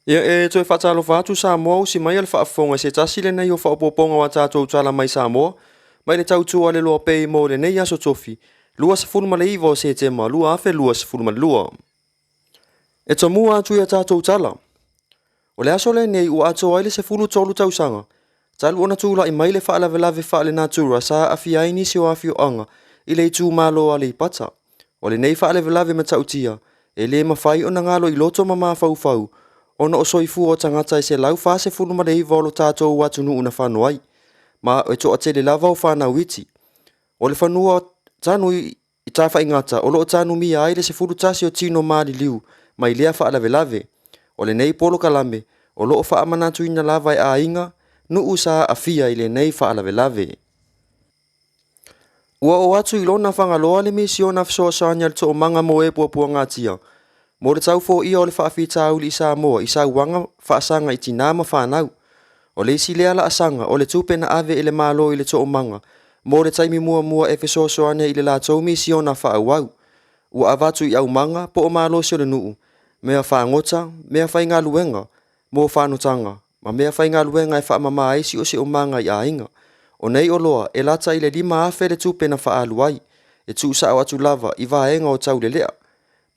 Ia e toi whaatalofa atu Samoa o si mai le whaafonga se tasi le nei o whaapoponga wa tātou tala mai Samoa. Mai le tautua le loa pei mo le nei aso tofi. Lua se fulma le iwa o se te ma lua afe lua se fulma le lua. E to mua atu ia tātou tala. O le aso le nei ua ato aile se fulu tolu tausanga. Talu ona tula i mai le whaalave lave whaale natura sa afi aini si o afi o anga i le itu malo ale i pata. O le nei whaalave lave ma tautia e le mawhai o na ngalo i loto ma mawhau fau. Ona o soifu o tangata i se lau whase fulu ma le iwa o lo tātou watu nuu na whanuai. Ma e to ate le lava o whanau iti. O le whanua tanu i tawha ingata o lo tanu mi aile se fulu tasi o tino maali liu mai lea whaalave lave. O le nei polo kalame o lo o whaamanatu ina lava e a inga nuu sa afia i le nei whaalave lave. Ua o atu i lona whangaloa le misio na fsoa soanya le to o manga mo e pua ngatia. Mo le tau fo ia o le whaafita uli i Samoa i sa wanga whaasanga i tina ma whanau. O le isi lea la asanga o le tupe na ave i le malo i le to o manga. Mo le taimi mua e fesoa soanya i le la tau misio na whaawau. Ua avatu i au manga po o malo si o le nuu. Mea whaangota, mea whainga luenga, mo whanutanga. Ma mea whainga luenga e whaamama aisi o se o manga i ainga. O nei o loa e lata i le lima afe le tupe na whaaluai. E tu sa atu lava i vaenga o tau le lea.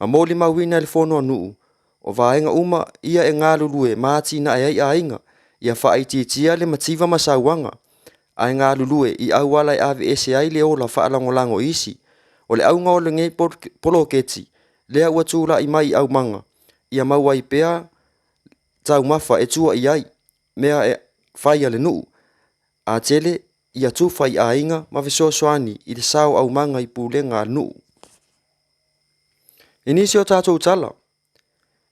Ma moli mawina le fono nuu. O vaenga uma ia e ngā lulue maati na ai ainga. Ia whaititia le mativa masauanga. Ai ngā lulue i au wala e ave ese ai le ola whaalangolango isi. O le au ngā o le ngei poloketi. Lea ua tūla i mai au manga. Ia maua i pea tau mafa e tua i ai. Mea e whaia le nuu. A tele ia tufa i ainga ma fesoasoani i le sao au manga i pulenga nuu. Inisi o tātou tala.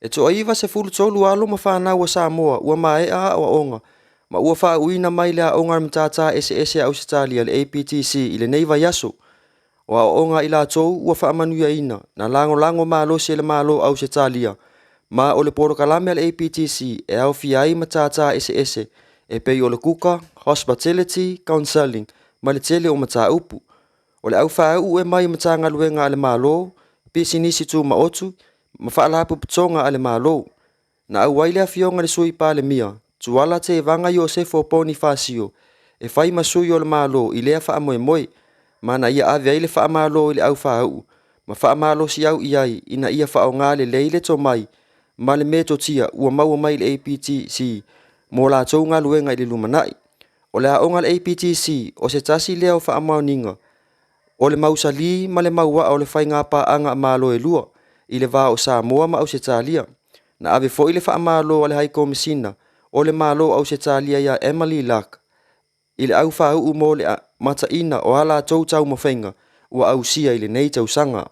E toa iwa se fulu tolu alo ma whanau o Samoa ua mae a o onga. Ma ua wha uina mai le a onga mtata ese au Australia le APTC i le neiva yaso. O a onga i la tou ua wha amanuia ina na lango malo se le malo au Australia. Ma o le poro kalame le APTC e au fiai matata ese e pei o le kuka, hospitality, counselling, ma le tele o mata upu. O le au wha u e mai matanga luenga ale malo, pisi nisi tu ma otu, ma whaalapu putonga ale malo. Na au waile a fionga le sui pa le mia, tuala te vanga yo se fo poni fasio, e fai masui o le malo i lea wha moe, ma na ia ave le wha malo i le au wha u, ma wha malo si au iai ina ia wha o ngā le leile to mai, ma le meto tia ua maua mai le APTC, mo la tau ngā luenga i le lumanai. O le aonga le APTC o se tasi leo wha amauninga, o le mausali ma le maua o le whai ngā pa anga malo e lua, i le vā o Samoa ma au se talia. Na ave fo i le wha amalo o le haiko mesina, o le malo au se talia ia Emily Luck. I le au wha u mo le mata ina o ala tau mawhenga, ua au sia i le nei tau sanga.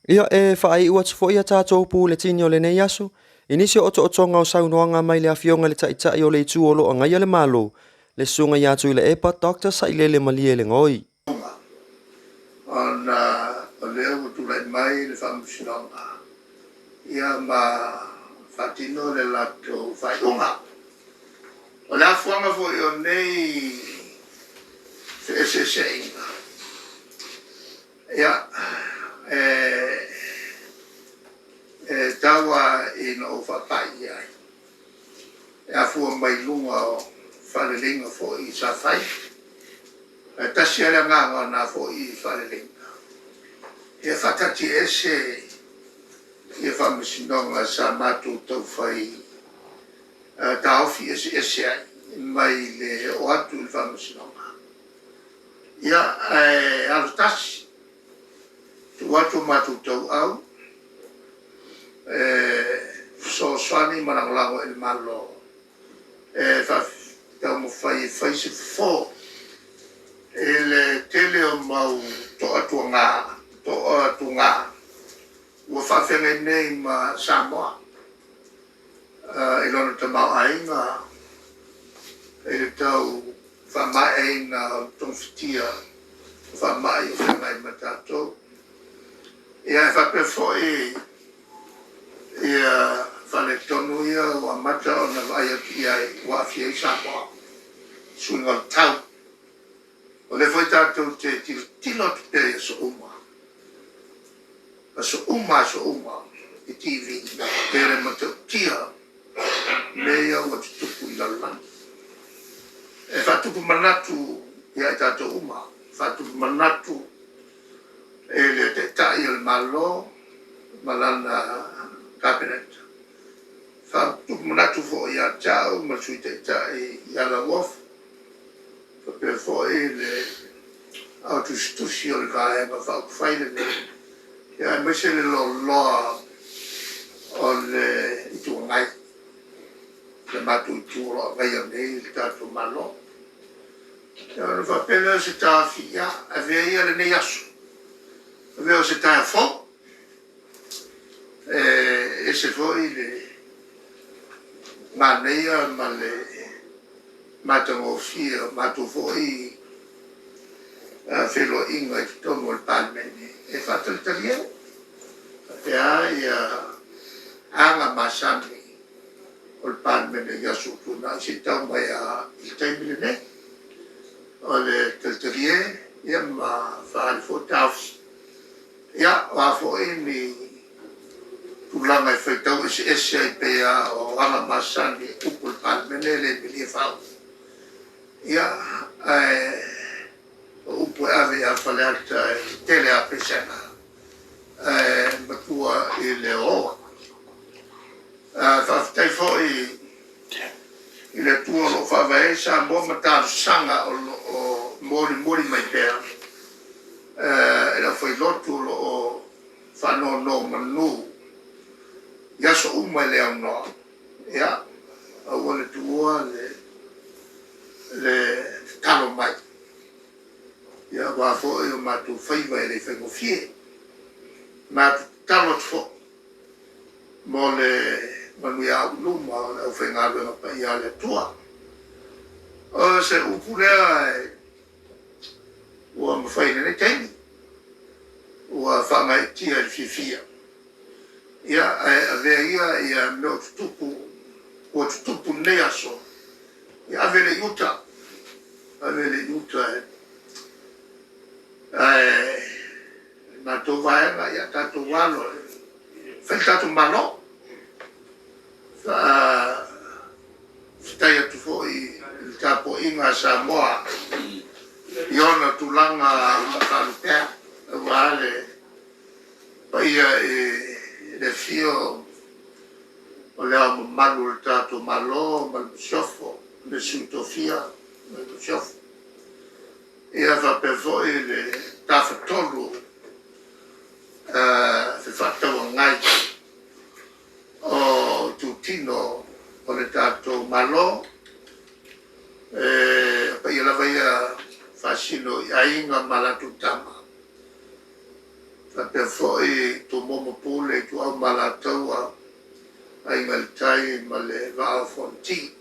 Ia e whaai ua tufo ia tātou pū le tini o le nei aso, inisi o tonga o saunoanga mai le afionga le taitai o le itu o lo angai le malo, le sunga ia tu i le epa Dr. Sailele Malie le ngoi. Ona o leo utulai mai le whamusinonga. Ia ma whatino le lato whaiunga. O le afuanga fo i o nei se inga. Ia tawa i no whapai ai. E afua mai lunga o whalelinga fo i sa whai. Tasi ala ngā na fo i whalelinga. E whakati ese i whamusinonga sa matu tau whai taofi ese ai mai le o atu i whamusinonga. Ia alu tasi tu atu matu tau au so swani mananglango il malo tau mo whai se fo ele tele o mau to atu ngā ua whawhenga nei ma Samoa ilona ta mau ainga ele tau whamai na tongwhitia whamai o whengai ma tātou ia whape fo ia whale tonu ia wa mata o na vai ati ai wa fiei Samoa suinga o tau o le foi tātou te tino te so uma so uma i TV pere matau tia le ia o tuku i lalana. E whatuku manatu ia i tātou uma, whatuku manatu e le te tai o le malo, malana cabinet. Whatuku manatu fo ia tau, ma sui te tai i ala wofu. Pe fo e le au tustusi o le kae ma whauku whaile ne. Ia me se le lo loa o le itu ngai. Le matu itu loa ngai o nei le tātou malo. Ia le whapena se tāwhi ia, a vea ia le nei asu. A vea o se tāia fo. E se fo i le ngā neia ma le matangofia, matufo i whelo inga i tono le palmeni. E whatalitaria, te aia anga masani o le palmeni i asu tuna, i se tau mai a i taimile ne. O le talitaria, ia ma whaari fo tausi. Ia, wa fo i ni tulanga i whaitau ese ai pea o anga masani upu le palmeni le mili e whau. Ia, upu ave a whaleata tele a pesena matua i le oa. Whawhitai fo i le tua lo whawai sa mo mataru sanga o mori mai pēr. E la whai lotu o whano no manu. Ia so uma i le au noa. Ia, au le tua le talo mai. Ia wafo e o matu whaiva e le whaingofie. Matu talo tfo. Mo le manui au luma o le au whaingaru e pa ia le tua. O se upulea e ua mawhaine ne teini. Ua whangai tia le fifia. Ia a vea ia meo tutupu o tutupu ne aso. Ia avele yuta. Avele yuta na to vaenga ia tato walo. Whai tato malo. Whitai atu fo i tapo inga Samoa. Iona tulanga makalupea. Wale. Paia le fio o lea malu le tato malo, malu siofo, le sutofia, malu siofo. Ia whapefo i le tawhatolu se whataua ngai o tutino o le tato malo. Pa ia lawa ia whasino i ainga malatutama. Whapefo i tu momo pule tu au malataua ainga le tai ma le vao fonti.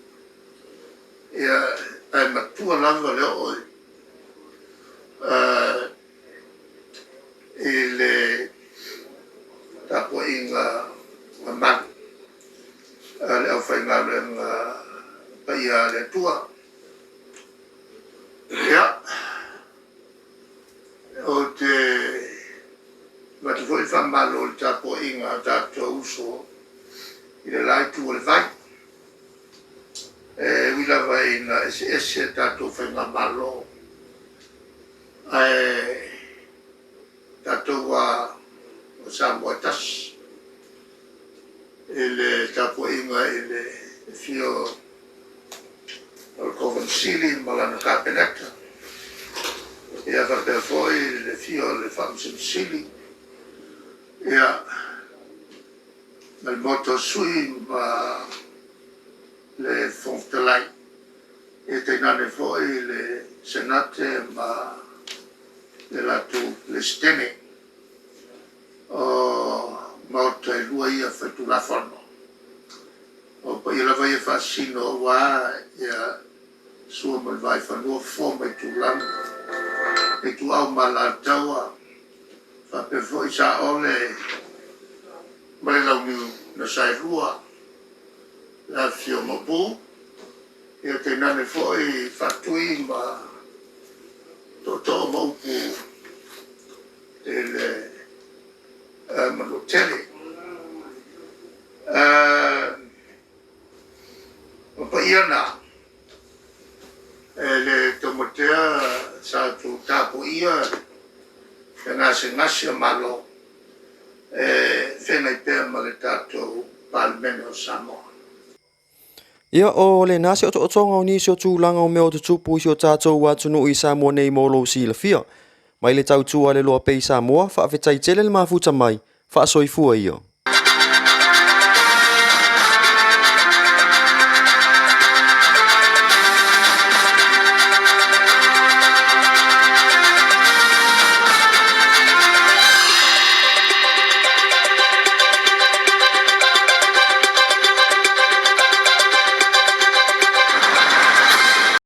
Ia ai matua lava le oi. I le tapo inga manu. Le au whaingaru paia le tua. Ia. O te matufo i whamalo le tapo inga tato uso i le lai tu o le vai. Wila vai na ese tato whaingamalo. Tato wa o Samoa tas. Le tapo inga i le fio o Coven Sili malana kapeneka. Ia whapea le fio le whamsim sili. Ia mal moto sui ma le fonftelai. E te nane foi le senate ma le latu le stene o maota e lua ia whaitula whano. O pa ia lawa ia whasino wa ia sua mal vai whanua fō mai tu lana. E tu au malataua whape foi sa ole mai lau niu na sai rua la fio mabu. Ia te nane foi whatui ma toto maupu e le manotele. na le tomatea sa tu tapu ia ngase malo whenai pēr ma le tātou Parliament o Samoa. Ia o le nasi o to'otonga o nisi o tūlanga o mea o tutupu isi o tātou atunu i Samoa nei molo si la fia. Mai le tautua le loa pei Samoa, whaafetai tele le mafuta mai, whaasoi fua ia.